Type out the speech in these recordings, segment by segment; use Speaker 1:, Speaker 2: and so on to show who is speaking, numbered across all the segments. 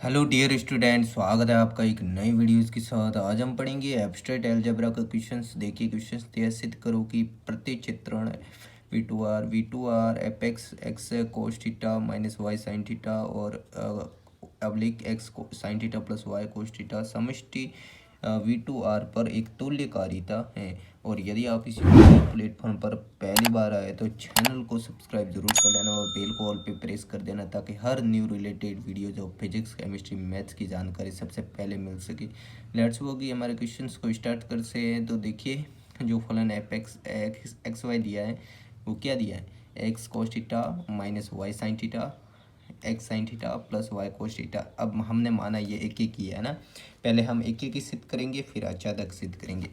Speaker 1: Hello dear student, स्वागत है आपका एक नई वीडियोस के साथ। आज हम पढ़ेंगे एब्स्ट्रैक्ट अलजेब्रा का क्वेश्चंस। देखिए क्वेश्चंस दिया, सिद्ध करो कि प्रतिचित्रण V two R F X X cos theta minus Y sine theta और अब्लिक X sine theta plus Y cos theta समष्टि V2R पर एक तुल्यकारिता है। और यदि आप इस यूट्यूब प्लेटफॉर्म पर पहली बार आए तो चैनल को सब्सक्राइब जरूर कर लेना और बेल को ऑल पे प्रेस कर देना ताकि हर न्यू रिलेटेड वीडियो जो फिजिक्स केमिस्ट्री मैथ्स की जानकारी सबसे पहले मिल सके। लेट्स वो कि हमारे क्वेश्चंस को स्टार्ट कर से हैं। तो देखिए, जो फलन एफ एक्स वाई दिया है वो क्या दिया है, x cos theta minus Y sine theta x sine theta plus Y cos theta. अब हमने माना ये एक एक ही है ना, पहले हम एक एक ही सिद्ध करेंगे फिर अचादक सिद्ध करेंगे।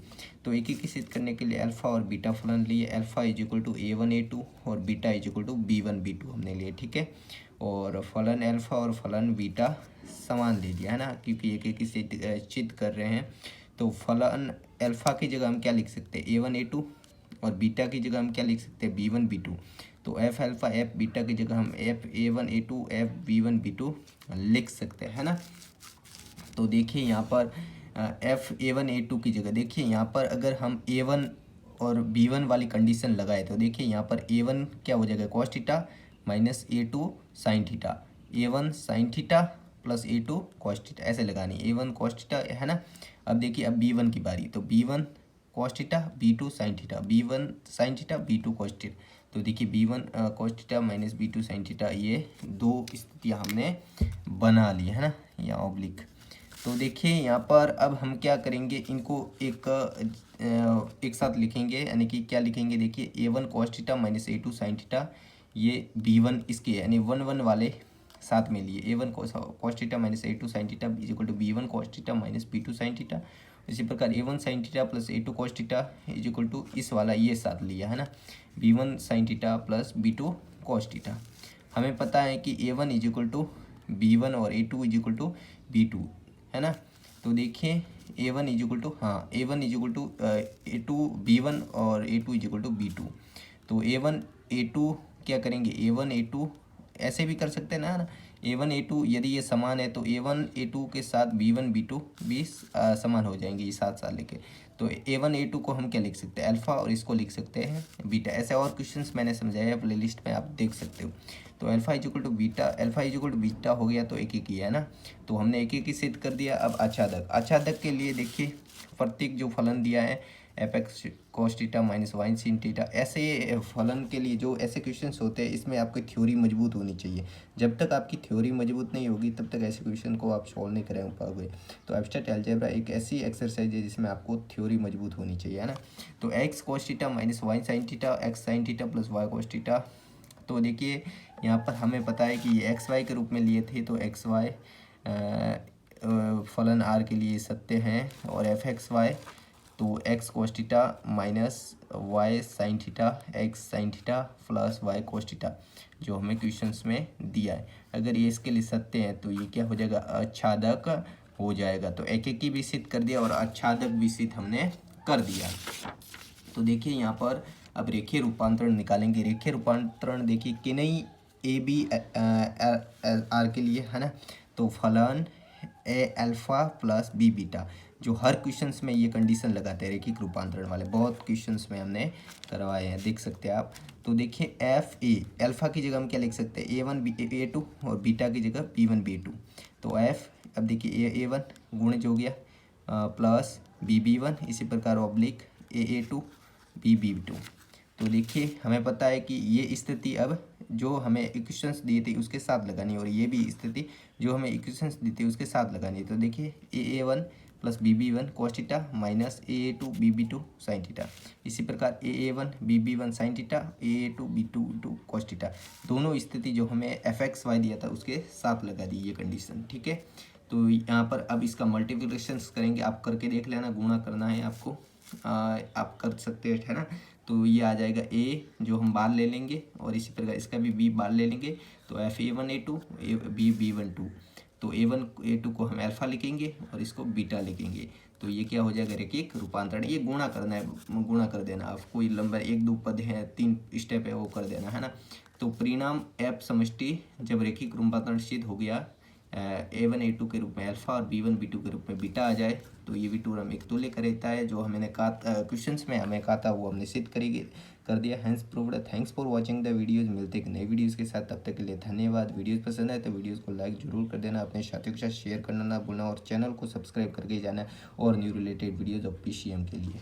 Speaker 1: तो एक एक ही सिद्ध करने के लिए अल्फा और बीटा फलन लिए। Alpha is equal to A1 A2 और beta is equal to B1 B2 हमने लिए, ठीक है। और फलन अल्फा और फलन बीटा समान ले लिया है ना, क्योंकि एक एक ही सिद्ध कर रहे हैं। तो फलन अल्फा की जगह हम क्या लिख सकते हैं, A1 A2 और बीटा की जगह हम क्या लिख सकते हैं, B1 B2। तो एफ अल्फा एफ बीटा की जगह हम F A1 A2 F B1 B2 लिख सकते हैं, है ना। तो देखिए यहाँ पर F A1 A2 की जगह देखिए यहाँ पर अगर हम A1 और B1 वाली कंडीशन लगाए तो देखिए यहाँ पर A1 क्या हो जाएगा, cos theta minus A2 sine theta, A1 sine theta plus A2 cos theta, ऐसे लगानी A1 कॉस थीटा, है ना। अब देखिए अब B1 की बारी, तो B1 cos theta B2 sine theta, B1 sine theta B2 cos theta. तो देखिए B1 cos theta minus B2 sine theta, ये दो स्थितियाँ हमने बना ली है ना, या ऑब्लिक। तो देखिए यहाँ पर अब हम क्या करेंगे, इनको एक साथ लिखेंगे, यानी कि क्या लिखेंगे, देखिए A1 cos theta minus A2 sine theta, ये B1 इसके यानी 1 1 वाले साथ में लिए। A1 cos theta minus A2 sine theta is equal to B1 cos theta minus B2 sine theta. इसी प्रकार A1 sine theta plus A2 cos theta is equal to इस वाला ये साथ लिया है ना, B1 sine theta plus B2 cos theta. हमें पता है कि A1 is equal to B1 और A2 is equal to B2, है ना। तो देखिए A1 इज इक्वल टू, हाँ A1 is equal to A2 B1 और A2 is equal to B2। तो A1 A2 क्या करेंगे, A1 A2 ऐसे भी कर सकते हैं ना, A1 A2 यदि ये समान है तो A1 A2 के साथ B1 B2 भी समान हो जाएंगे, ये साथ साथ लेके। तो A1 A2 को हम क्या लिख सकते हैं, अल्फा, और इसको लिख सकते हैं बीटा। ऐसे और क्वेश्चंस मैंने समझाया प्ले लिस्ट में, आप देख सकते हो। तो alpha is equal to beta, alpha is equal to beta हो गया तो एक एक ही है ना। तो हमने एक एक ही सिद्ध कर दिया। अब आच्छादक के लिए देखिए, प्रत्येक जो फलन दिया है F x cos theta minus wine sin theta, ऐसे फलन के लिए जो ऐसे क्वेश्चंस होते हैं इसमें आपकी थ्योरी मजबूत होनी चाहिए। जब तक आपकी थ्योरी मजबूत नहीं होगी तब तक ऐसे क्वेश्चन को आप सॉल्व नहीं कर पाओगे। तो एब्स्ट्रैक्ट अलजेब्रा एक ऐसी एक्सरसाइज है जिसमें आपको थ्योरी मजबूत होनी चाहिए, है ना। तो x cos theta minus Y sine theta x sine theta plus y cos theta. तो देखिए यहाँ पर हमें पता है कि ये एक्स वाई के रूप में लिए थे, तो एक्स वाई फलन आर के लिए सत्य हैं। और एफ एक्स वाई तो x cos theta minus Y sine theta x sine theta plus Y cos theta, जो हमें क्वेश्चंस में दिया है। अगर ये इसके लिए सत्य है तो ये क्या हो जाएगा, आच्छादक हो जाएगा। तो एक एक की भी सिद्ध कर दिया और आच्छादक भी सिद्ध हमने कर दिया। तो देखिए यहाँ पर अब रेखीय रूपांतरण निकालेंगे। रेखीय रूपांतरण देखिए कि नहीं, ए बी आर के लिए, है ना। तो फलन ए अल्फा प्लस बी बीटा, जो हर क्वेश्चंस में ये कंडीशन लगाते हैं रेखिक रूपांतरण वाले, बहुत क्वेश्चंस में हमने करवाए हैं, देख सकते हैं आप। तो देखिए एफ ए अल्फा की जगह हम क्या लिख सकते हैं, A1 A2 और बीटा की जगह B1 B2। तो एफ, अब देखिए A1 गुणज हो गया प्लस B1, इसी प्रकार ऑब्लिक A2 B2। तो देखिए हमें पता है कि ये स्थिति अब जो हमें इक्वेशंस दिए थे उसके साथ लगानी है, और ये भी स्थिति जो हमें इक्वेशंस दी थी उसके साथ लगानी है। तो देखिए A1 plus B1 cos theta minus A2 B2 sine theta, इसी प्रकार A1 B1 sine theta A2 B2 cos theta, दोनों स्थिति जो हमें fxy दिया था उसके साथ लगा दी ये कंडीशन, ठीक है। तो यहाँ पर अब इसका मल्टीप्लिकेशन करेंगे, आप करके देख लेना, गुणा करना है आपको, आप कर सकते हैं, है ना। तो ये आ जाएगा ए जो हम बार ले लेंगे, और इसी प्रकार इसका भी बी बार ले लेंगे। तो F A1 A2 B1 2, तो A1 A2 को हम अल्फा लिखेंगे और इसको बीटा लिखेंगे। तो ये क्या हो जाएगा, रेखिक रूपांतरण। ये गुणा करना है, गुणा कर देना, आप कोई लंबा 1 2 पद है 3 स्टेप है वो कर देना, है ना। तो परिणाम एफ समष्टि जब रेखिक रूपांतरण सिद्ध हो गया, A1 A2 के रूप में अल्फ़ा और B1 B2 के रूप में बीटा आ जाए तो ये V2 हम एक तुल्य का रहता है। जो हमने कहा क्वेश्चंस में हमें कहा था वो हमने सिद्ध कर दिया। Hence proved. Thanks for watching the videos. मिलते हैं नई वीडियोज़ के साथ, तब तक के लिए धन्यवाद। वीडियोज़ पसंद आए तो वीडियोज़ को लाइक जरूर कर देना, अपने साथियों के साथ शेयर करना ना भूलना और चैनल को सब्सक्राइब करके जाना और new related videos of PCM के लिए।